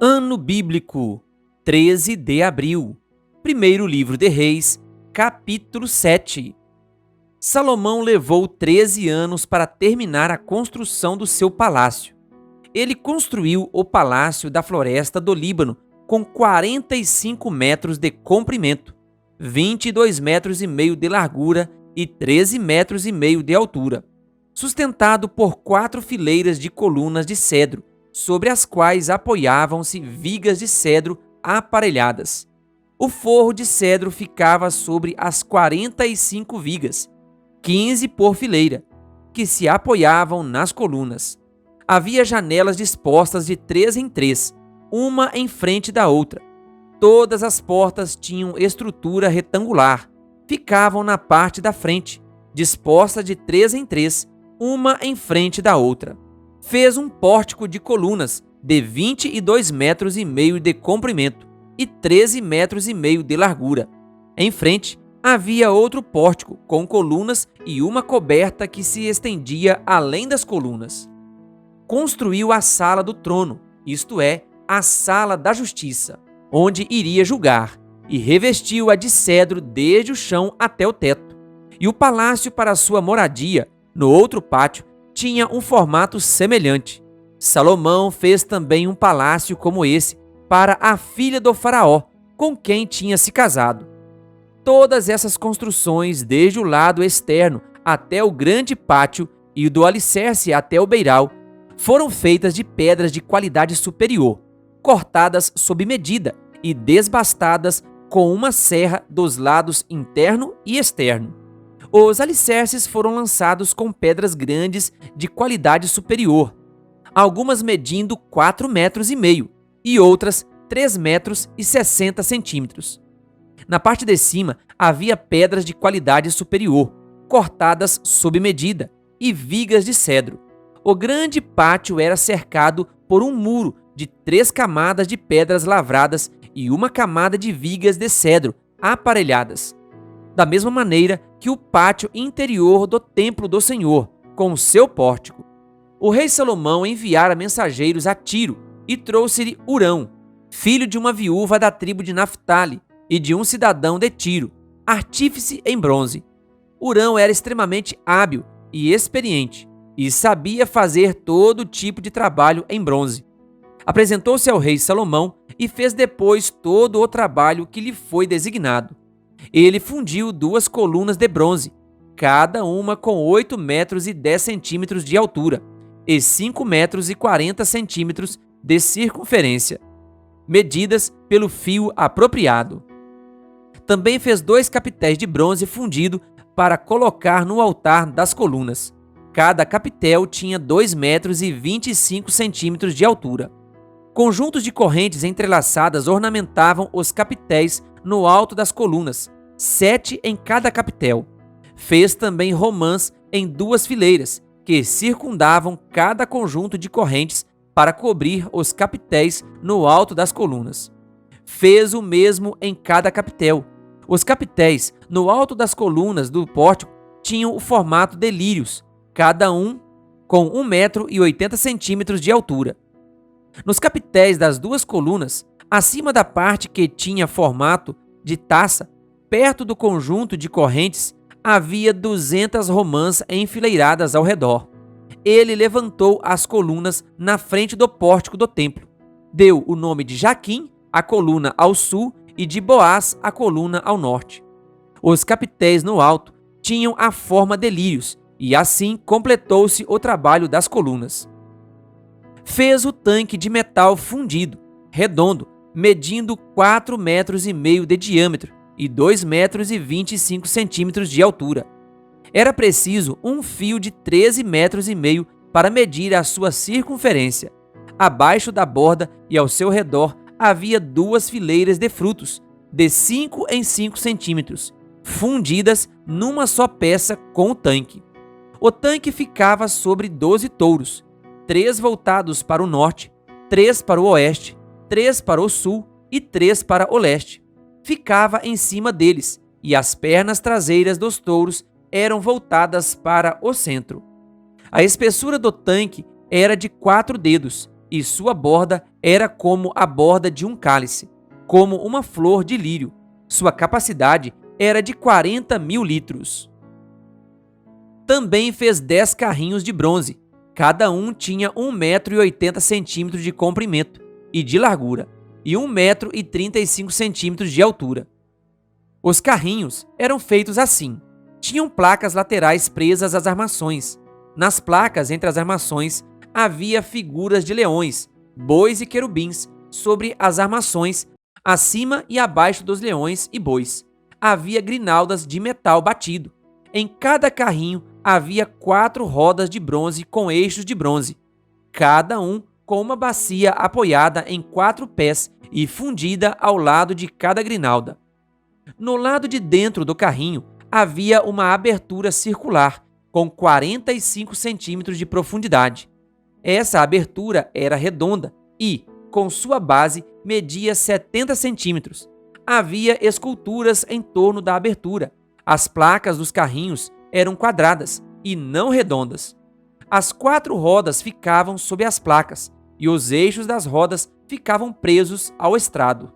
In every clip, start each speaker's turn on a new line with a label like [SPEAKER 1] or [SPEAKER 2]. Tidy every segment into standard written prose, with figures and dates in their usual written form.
[SPEAKER 1] Ano bíblico, 13 de abril. Primeiro livro de Reis, capítulo 7. Salomão levou 13 anos para terminar a construção do seu palácio. Ele construiu o Palácio da Floresta do Líbano com 45 metros de comprimento, 22 metros e meio de largura e 13 metros e meio de altura, sustentado por 4 fileiras de colunas de cedro, sobre as quais apoiavam-se vigas de cedro aparelhadas. O forro de cedro ficava sobre as 45 vigas, 15 por fileira, que se apoiavam nas colunas. Havia janelas dispostas de 3 em 3, uma em frente da outra. Todas as portas tinham estrutura retangular, ficavam na parte da frente, disposta de 3 em 3, uma em frente da outra. Fez um pórtico de colunas de 22 metros e meio de comprimento e 13 metros e meio de largura. Em frente, havia outro pórtico com colunas e uma coberta que se estendia além das colunas. Construiu a sala do trono, isto é, a sala da justiça, onde iria julgar, e revestiu-a de cedro desde o chão até o teto. E o palácio para sua moradia, no outro pátio, tinha um formato semelhante. Salomão fez também um palácio como esse para a filha do faraó, com quem tinha se casado. Todas essas construções, desde o lado externo até o grande pátio e do alicerce até o beiral, foram feitas de pedras de qualidade superior, cortadas sob medida e desbastadas com uma serra dos lados interno e externo. Os alicerces foram lançados com pedras grandes de qualidade superior, algumas medindo 4,5 metros e outras 3,60 metros. Na parte de cima havia pedras de qualidade superior, cortadas sob medida, e vigas de cedro. O grande pátio era cercado por um muro de 3 camadas de pedras lavradas e uma camada de vigas de cedro aparelhadas. Da mesma maneira que o pátio interior do templo do Senhor, com seu pórtico. O rei Salomão enviara mensageiros a Tiro e trouxe-lhe Hurão, filho de uma viúva da tribo de Naphtali e de um cidadão de Tiro, artífice em bronze. Hurão era extremamente hábil e experiente e sabia fazer todo tipo de trabalho em bronze. Apresentou-se ao rei Salomão e fez depois todo o trabalho que lhe foi designado. Ele fundiu 2 colunas de bronze, cada uma com 8 metros e 10 centímetros de altura e 5 metros e 40 centímetros de circunferência, medidas pelo fio apropriado. Também fez 2 capitéis de bronze fundido para colocar no altar das colunas. Cada capitel tinha 2 metros e 25 centímetros de altura. Conjuntos de correntes entrelaçadas ornamentavam os capitéis no alto das colunas, 7 em cada capitel. Fez também romãs em 2 fileiras, que circundavam cada conjunto de correntes para cobrir os capitéis no alto das colunas. Fez o mesmo em cada capitel. Os capitéis no alto das colunas do pórtico tinham o formato de lírios, cada um com 1,80 metros de altura. Nos capitéis das 2 colunas, acima da parte que tinha formato de taça, perto do conjunto de correntes, havia 200 romãs enfileiradas ao redor. Ele levantou as colunas na frente do pórtico do templo. Deu o nome de Jaquim à coluna ao sul e de Boaz à coluna ao norte. Os capitéis no alto tinham a forma de lírios, e assim completou-se o trabalho das colunas. Fez o tanque de metal fundido, redondo, medindo 4,5 metros de diâmetro e 2,25 metros de altura. Era preciso um fio de 13,5 metros para medir a sua circunferência. Abaixo da borda e ao seu redor havia 2 fileiras de frutos, de 5 em 5 centímetros, fundidas numa só peça com o tanque. O tanque ficava sobre 12 touros, 3 voltados para o norte, 3 para o oeste, 3 para o sul e 3 para o leste. Ficava em cima deles, e as pernas traseiras dos touros eram voltadas para o centro. A espessura do tanque era de 4 dedos, e sua borda era como a borda de um cálice, como uma flor de lírio. Sua capacidade era de 40.000 litros. Também fez 10 carrinhos de bronze. Cada um tinha 1,80 m de comprimento e de largura, e 1,35 m de altura. Os carrinhos eram feitos assim. Tinham placas laterais presas às armações. Nas placas entre as armações havia figuras de leões, bois e querubins sobre as armações, acima e abaixo dos leões e bois. Havia grinaldas de metal batido. Em cada carrinho havia 4 rodas de bronze com eixos de bronze, cada um com uma bacia apoiada em 4 pés e fundida ao lado de cada grinalda. No lado de dentro do carrinho havia uma abertura circular com 45 centímetros de profundidade. Essa abertura era redonda e, com sua base, media 70 centímetros. Havia esculturas em torno da abertura. As placas dos carrinhos eram quadradas e não redondas. As 4 rodas ficavam sob as placas e os eixos das rodas ficavam presos ao estrado.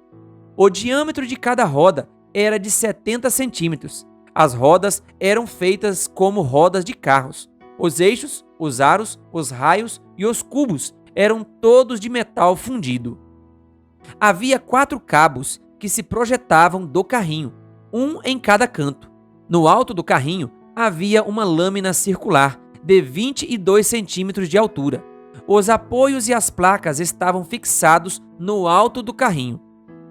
[SPEAKER 1] O diâmetro de cada roda era de 70 centímetros. As rodas eram feitas como rodas de carros. Os eixos, os aros, os raios e os cubos eram todos de metal fundido. Havia 4 cabos que se projetavam do carrinho, um em cada canto. No alto do carrinho havia uma lâmina circular de 22 centímetros de altura. Os apoios e as placas estavam fixados no alto do carrinho.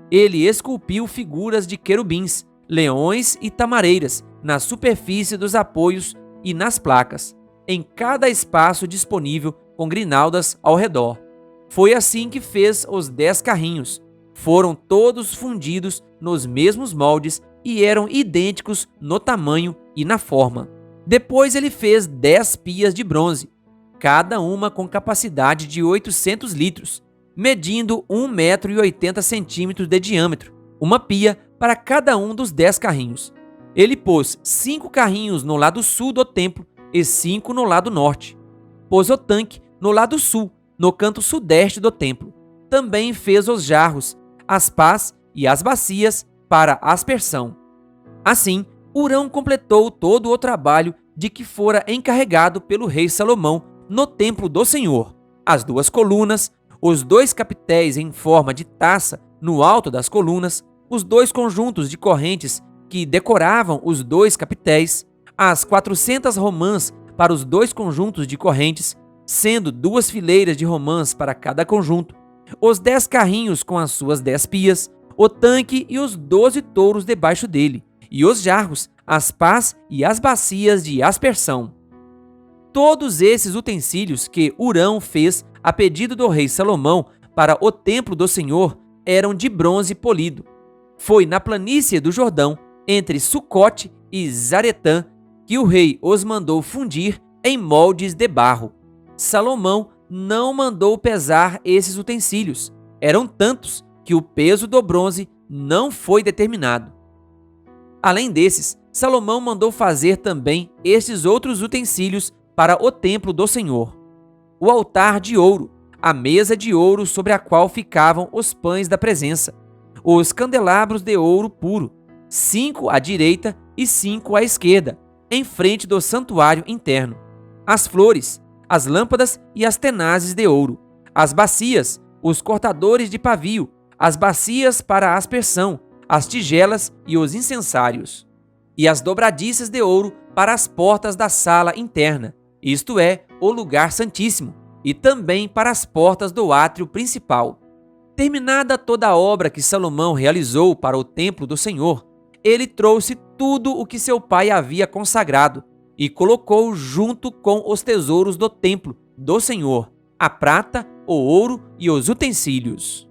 [SPEAKER 1] Ele esculpiu figuras de querubins, leões e tamareiras na superfície dos apoios e nas placas, em cada espaço disponível com grinaldas ao redor. Foi assim que fez os 10 carrinhos. Foram todos fundidos nos mesmos moldes e eram idênticos no tamanho e na forma. Depois ele fez 10 pias de bronze, cada uma com capacidade de 800 litros, medindo 1,80 m de diâmetro, uma pia para cada um dos 10 carrinhos. Ele pôs 5 carrinhos no lado sul do templo e 5 no lado norte. Pôs o tanque no lado sul, no canto sudeste do templo. Também fez os jarros, as pás e as bacias para aspersão. Assim, Hurão completou todo o trabalho de que fora encarregado pelo rei Salomão no templo do Senhor. As 2 colunas, os 2 capitéis em forma de taça no alto das colunas, os 2 conjuntos de correntes que decoravam os 2 capitéis, as 400 romãs para os 2 conjuntos de correntes, sendo 2 fileiras de romãs para cada conjunto, os 10 carrinhos com as suas 10 pias, o tanque e os 12 touros debaixo dele, e os jarros, as pás e as bacias de aspersão. Todos esses utensílios que Hurão fez a pedido do rei Salomão para o templo do Senhor eram de bronze polido. Foi na planície do Jordão, entre Sucote e Zaretã, que o rei os mandou fundir em moldes de barro. Salomão não mandou pesar esses utensílios. Eram tantos que o peso do bronze não foi determinado. Além desses, Salomão mandou fazer também estes outros utensílios para o templo do Senhor: o altar de ouro, a mesa de ouro sobre a qual ficavam os pães da presença, os candelabros de ouro puro, 5 à direita e 5 à esquerda, em frente do santuário interno, as flores, as lâmpadas e as tenazes de ouro, as bacias, os cortadores de pavio, as bacias para a aspersão, as tigelas e os incensários, e as dobradiças de ouro para as portas da sala interna, isto é, o lugar santíssimo, e também para as portas do átrio principal. Terminada toda a obra que Salomão realizou para o templo do Senhor, ele trouxe tudo o que seu pai havia consagrado e colocou junto com os tesouros do templo do Senhor, a prata, o ouro e os utensílios.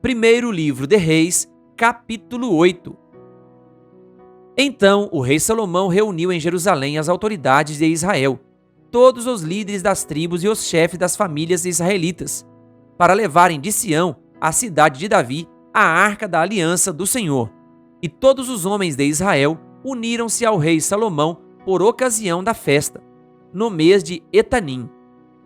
[SPEAKER 1] Primeiro livro de Reis, capítulo 8. Então o rei Salomão reuniu em Jerusalém as autoridades de Israel, todos os líderes das tribos e os chefes das famílias israelitas, para levarem de Sião, a cidade de Davi, a arca da aliança do Senhor. E todos os homens de Israel uniram-se ao rei Salomão por ocasião da festa. no mês de Etanim,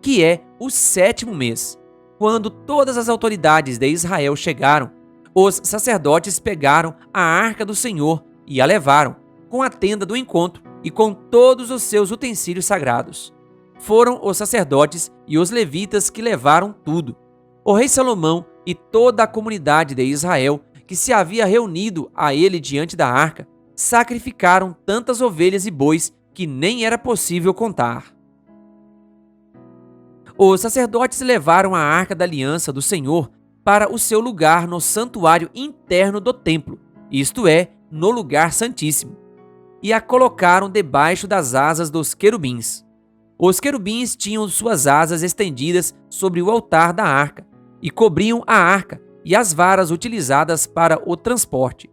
[SPEAKER 1] que é o 7º mês. Quando todas as autoridades de Israel chegaram, os sacerdotes pegaram a arca do Senhor e a levaram, com a tenda do encontro e com todos os seus utensílios sagrados. Foram os sacerdotes e os levitas que levaram tudo. O rei Salomão e toda a comunidade de Israel, que se havia reunido a ele diante da arca, sacrificaram tantas ovelhas e bois que nem era possível contar. Os sacerdotes levaram a arca da aliança do Senhor para o seu lugar no santuário interno do templo, isto é, no lugar santíssimo, e a colocaram debaixo das asas dos querubins. Os querubins tinham suas asas estendidas sobre o altar da arca e cobriam a arca e as varas utilizadas para o transporte.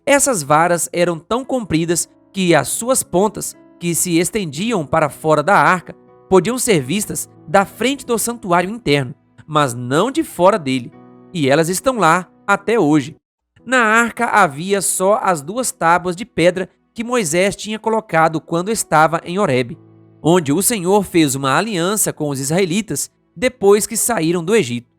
[SPEAKER 1] Essas varas eram tão compridas que as suas pontas, que se estendiam para fora da arca, podiam ser vistas da frente do santuário interno, mas não de fora dele, e elas estão lá até hoje. Na arca havia só as 2 tábuas de pedra que Moisés tinha colocado quando estava em Horebe, onde o Senhor fez uma aliança com os israelitas depois que saíram do Egito.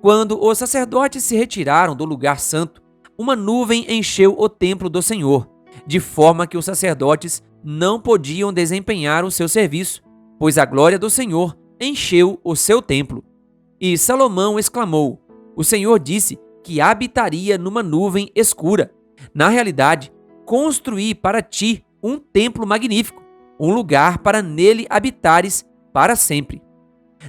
[SPEAKER 1] Quando os sacerdotes se retiraram do lugar santo, uma nuvem encheu o templo do Senhor, de forma que os sacerdotes não podiam desempenhar o seu serviço, pois a glória do Senhor encheu o seu templo. E Salomão exclamou: o Senhor disse que habitaria numa nuvem escura. Na realidade, construí para ti um templo magnífico, um lugar para nele habitares para sempre.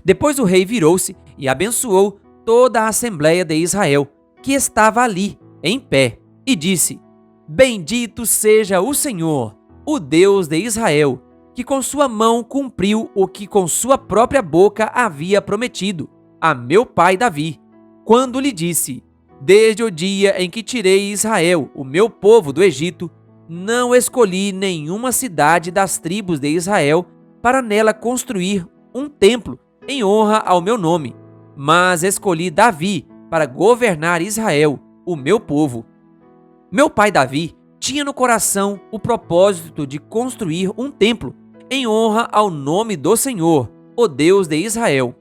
[SPEAKER 1] Depois o rei virou-se e abençoou toda a Assembleia de Israel, que estava ali, em pé, e disse: bendito seja o Senhor, o Deus de Israel, que com sua mão cumpriu o que com sua própria boca havia prometido a meu pai Davi, quando lhe disse: desde o dia em que tirei Israel, o meu povo, do Egito, não escolhi nenhuma cidade das tribos de Israel para nela construir um templo em honra ao meu nome, mas escolhi Davi para governar Israel, o meu povo. Meu pai Davi tinha no coração o propósito de construir um templo em honra ao nome do Senhor, o Deus de Israel.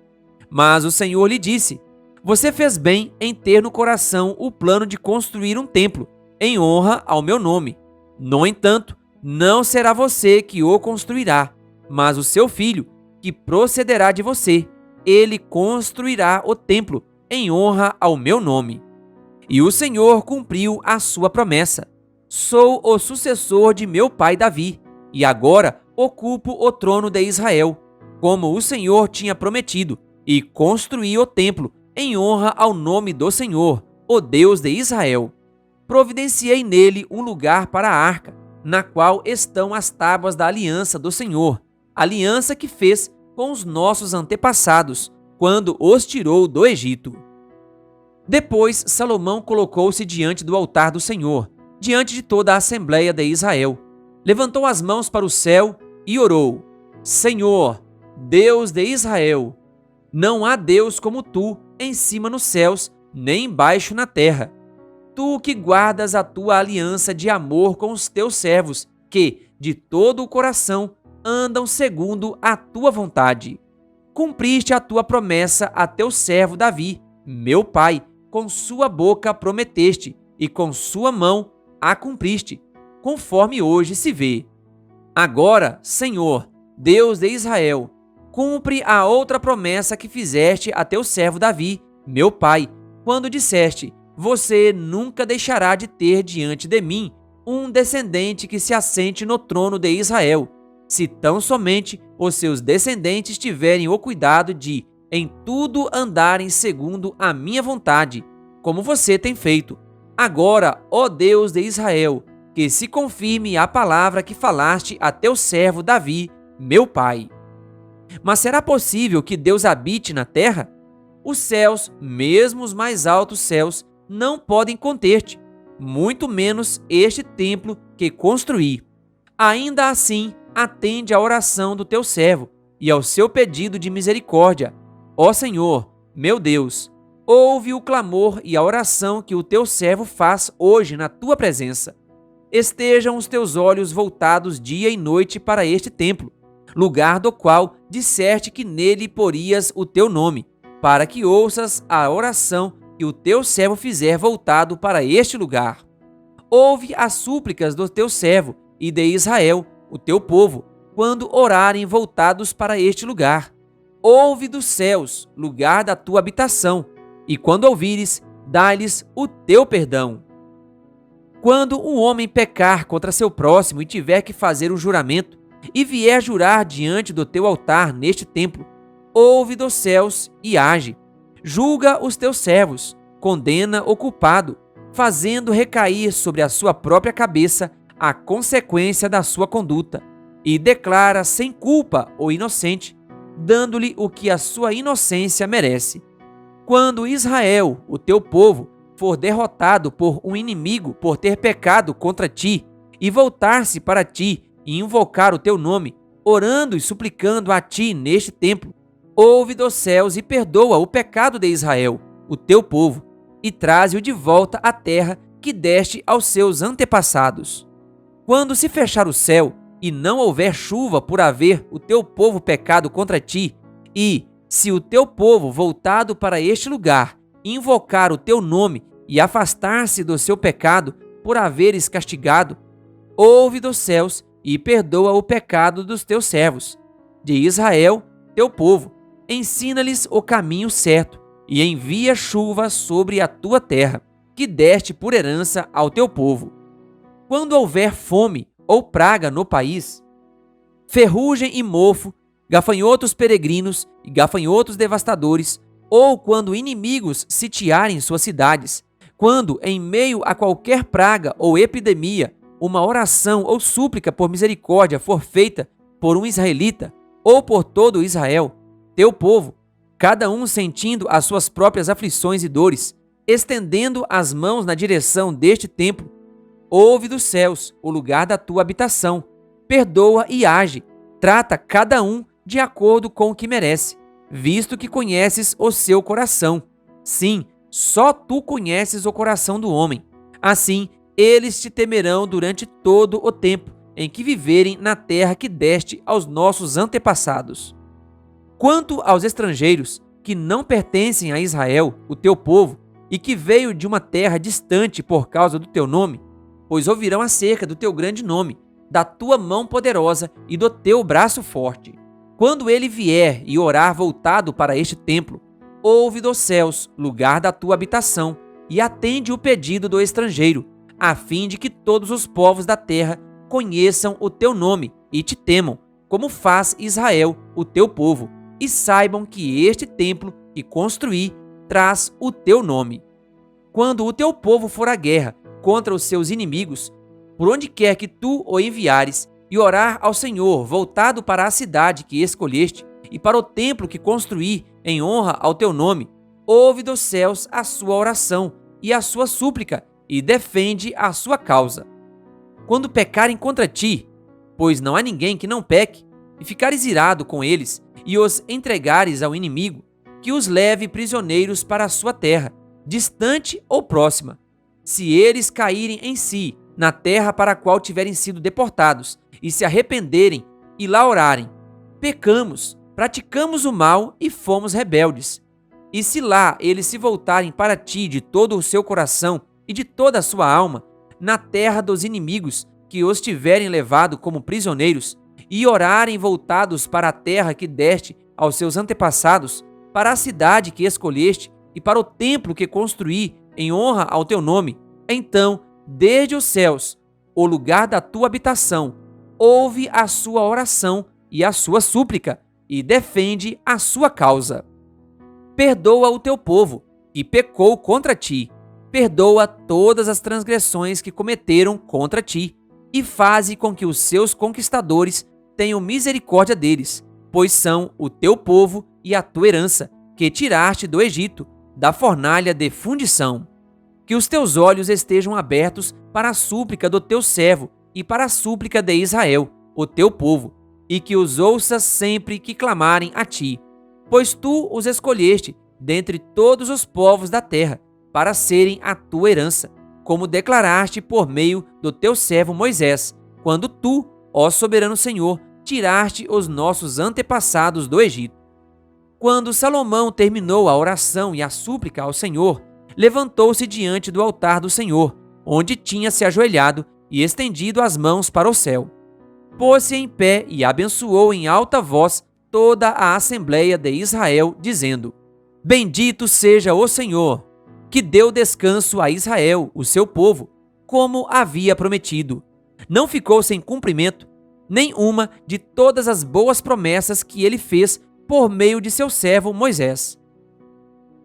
[SPEAKER 1] Mas o Senhor lhe disse: você fez bem em ter no coração o plano de construir um templo em honra ao meu nome. No entanto, não será você que o construirá, mas o seu filho, que procederá de você. Ele construirá o templo em honra ao meu nome. E o Senhor cumpriu a sua promessa. Sou o sucessor de meu pai Davi, e agora ocupo o trono de Israel, como o Senhor tinha prometido, e construí o templo em honra ao nome do Senhor, o Deus de Israel. Providenciei nele um lugar para a arca, na qual estão as tábuas da aliança do Senhor, aliança que fez com os nossos antepassados, quando os tirou do Egito. Depois Salomão colocou-se diante do altar do Senhor, diante de toda a Assembleia de Israel. Levantou as mãos para o céu e orou: Senhor, Deus de Israel, não há Deus como tu em cima nos céus, nem embaixo na terra. Tu que guardas a tua aliança de amor com os teus servos, que, de todo o coração, andam segundo a tua vontade. Cumpriste a tua promessa a teu servo Davi, meu pai, com sua boca prometeste, e com sua mão a cumpriste, conforme hoje se vê. Agora, Senhor, Deus de Israel, cumpre a outra promessa que fizeste a teu servo Davi, meu pai, quando disseste: você nunca deixará de ter diante de mim um descendente que se assente no trono de Israel, se tão somente os seus descendentes tiverem o cuidado de, em tudo, andarem segundo a minha vontade, como você tem feito. Agora, ó Deus de Israel, que se confirme a palavra que falaste a teu servo Davi, meu pai. Mas será possível que Deus habite na terra? Os céus, mesmo os mais altos céus, não podem conter-te, muito menos este templo que construí. Ainda assim, atende à oração do teu servo e ao seu pedido de misericórdia. Ó Senhor, meu Deus, ouve o clamor e a oração que o teu servo faz hoje na tua presença. Estejam os teus olhos voltados dia e noite para este templo, lugar do qual disseste que nele porias o teu nome, para que ouças a oração que o teu servo fizer voltado para este lugar. Ouve as súplicas do teu servo e de Israel, o teu povo, quando orarem voltados para este lugar. Ouve dos céus, lugar da tua habitação, e quando ouvires, dá-lhes o teu perdão. Quando um homem pecar contra seu próximo e tiver que fazer um juramento, e vier jurar diante do teu altar neste templo, ouve dos céus e age. Julga os teus servos, condena o culpado, fazendo recair sobre a sua própria cabeça a consequência da sua conduta, e declara sem culpa o inocente, dando-lhe o que a sua inocência merece. Quando Israel, o teu povo, for derrotado por um inimigo por ter pecado contra ti, e voltar-se para ti e invocar o teu nome, orando e suplicando a ti neste templo, ouve dos céus e perdoa o pecado de Israel, o teu povo, e traze-o de volta à terra que deste aos seus antepassados. Quando se fechar o céu e não houver chuva por haver o teu povo pecado contra ti, e, se o teu povo voltado para este lugar invocar o teu nome e afastar-se do seu pecado por haveres castigado, ouve dos céus e perdoa o pecado dos teus servos, de Israel, teu povo, ensina-lhes o caminho certo e envia chuva sobre a tua terra, que deste por herança ao teu povo. Quando houver fome ou praga no país, ferrugem e mofo, gafanhotos peregrinos e gafanhotos devastadores, ou quando inimigos sitiarem suas cidades, quando, em meio a qualquer praga ou epidemia, uma oração ou súplica por misericórdia for feita por um israelita ou por todo Israel, teu povo, cada um sentindo as suas próprias aflições e dores, estendendo as mãos na direção deste templo, ouve dos céus o lugar da tua habitação, perdoa e age, trata cada um de acordo com o que merece, visto que conheces o seu coração. Sim, só tu conheces o coração do homem. Assim, eles te temerão durante todo o tempo em que viverem na terra que deste aos nossos antepassados. Quanto aos estrangeiros que não pertencem a Israel, o teu povo, e que veio de uma terra distante por causa do teu nome, pois ouvirão acerca do teu grande nome, da tua mão poderosa e do teu braço forte. Quando ele vier e orar voltado para este templo, ouve dos céus, lugar da tua habitação, e atende o pedido do estrangeiro, a fim de que todos os povos da terra conheçam o teu nome e te temam, como faz Israel, o teu povo, e saibam que este templo que construí traz o teu nome. Quando o teu povo for à guerra contra os seus inimigos, por onde quer que tu o enviares, e orar ao Senhor voltado para a cidade que escolheste e para o templo que construí em honra ao teu nome, ouve dos céus a sua oração e a sua súplica e defende a sua causa. Quando pecarem contra ti, pois não há ninguém que não peque, e ficares irado com eles e os entregares ao inimigo, que os leve prisioneiros para a sua terra, distante ou próxima. Se eles caírem em si, na terra para a qual tiverem sido deportados, e se arrependerem e lá orarem, pecamos, praticamos o mal e fomos rebeldes. E se lá eles se voltarem para ti de todo o seu coração e de toda a sua alma, na terra dos inimigos que os tiverem levado como prisioneiros, e orarem voltados para a terra que deste aos seus antepassados, para a cidade que escolheste e para o templo que construí em honra ao teu nome, então, desde os céus, o lugar da tua habitação, ouve a sua oração e a sua súplica, e defende a sua causa. Perdoa o teu povo, que pecou contra ti, perdoa todas as transgressões que cometeram contra ti, e faze com que os seus conquistadores tenham misericórdia deles, pois são o teu povo e a tua herança, que tiraste do Egito, da fornalha de fundição. Que os teus olhos estejam abertos para a súplica do teu servo e para a súplica de Israel, o teu povo, e que os ouças sempre que clamarem a ti, pois tu os escolheste dentre todos os povos da terra, para serem a tua herança, como declaraste por meio do teu servo Moisés, quando tu, ó soberano Senhor, tiraste os nossos antepassados do Egito. Quando Salomão terminou a oração e a súplica ao Senhor, levantou-se diante do altar do Senhor, onde tinha se ajoelhado e estendido as mãos para o céu. Pôs-se em pé e abençoou em alta voz toda a Assembleia de Israel, dizendo: Bendito seja o Senhor, que deu descanso a Israel, o seu povo, como havia prometido. Não ficou sem cumprimento nenhuma de todas as boas promessas que ele fez por meio de seu servo Moisés.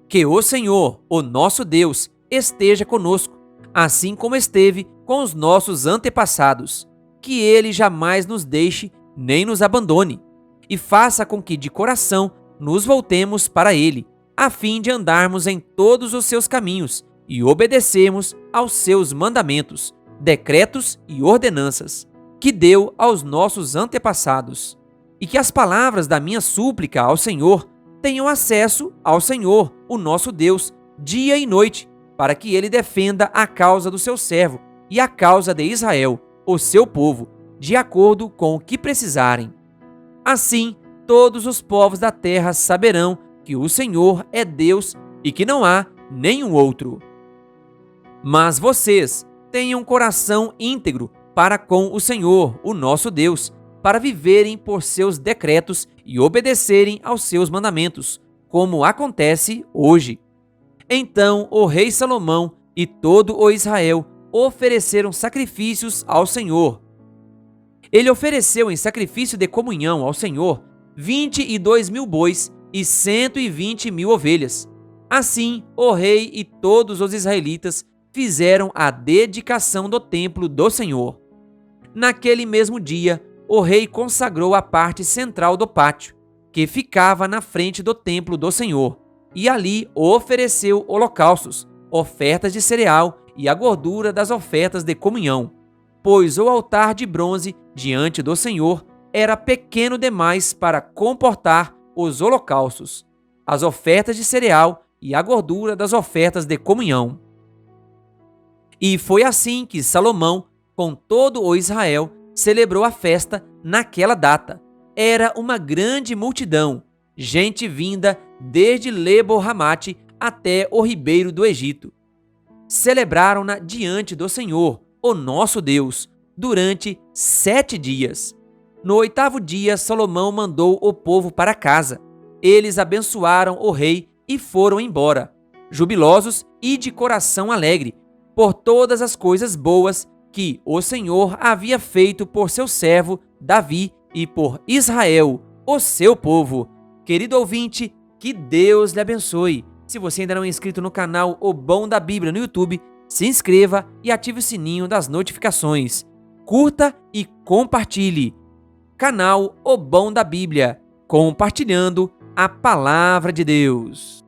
[SPEAKER 1] Que o Senhor, o nosso Deus, esteja conosco, assim como esteve com os nossos antepassados. Que ele jamais nos deixe nem nos abandone, e faça com que de coração nos voltemos para ele, a fim de andarmos em todos os seus caminhos e obedecermos aos seus mandamentos, decretos e ordenanças, que deu aos nossos antepassados. E que as palavras da minha súplica ao Senhor tenham acesso ao Senhor, o nosso Deus, dia e noite, para que ele defenda a causa do seu servo e a causa de Israel, o seu povo, de acordo com o que precisarem. Assim, todos os povos da terra saberão que o Senhor é Deus e que não há nenhum outro. Mas vocês tenham um coração íntegro para com o Senhor, o nosso Deus, para viverem por seus decretos e obedecerem aos seus mandamentos, como acontece hoje. Então o rei Salomão e todo o Israel ofereceram sacrifícios ao Senhor. Ele ofereceu em sacrifício de comunhão ao Senhor 22.000 bois e 120.000 ovelhas. Assim, o rei e todos os israelitas fizeram a dedicação do templo do Senhor. Naquele mesmo dia, o rei consagrou a parte central do pátio, que ficava na frente do templo do Senhor, e ali ofereceu holocaustos, ofertas de cereal e a gordura das ofertas de comunhão, pois o altar de bronze diante do Senhor era pequeno demais para comportar os holocaustos, as ofertas de cereal e a gordura das ofertas de comunhão. E foi assim que Salomão, com todo o Israel, celebrou a festa naquela data. Era uma grande multidão, gente vinda desde Lebo-Ramate até o ribeiro do Egito. Celebraram-na diante do Senhor, o nosso Deus, durante 7 dias. No 8º dia, Salomão mandou o povo para casa. Eles abençoaram o rei e foram embora, jubilosos e de coração alegre, por todas as coisas boas que o Senhor havia feito por seu servo Davi e por Israel, o seu povo. Querido ouvinte, que Deus lhe abençoe. Se você ainda não é inscrito no canal O Bom da Bíblia no YouTube, se inscreva e ative o sininho das notificações. Curta e compartilhe. Canal O Bom da Bíblia, compartilhando a Palavra de Deus.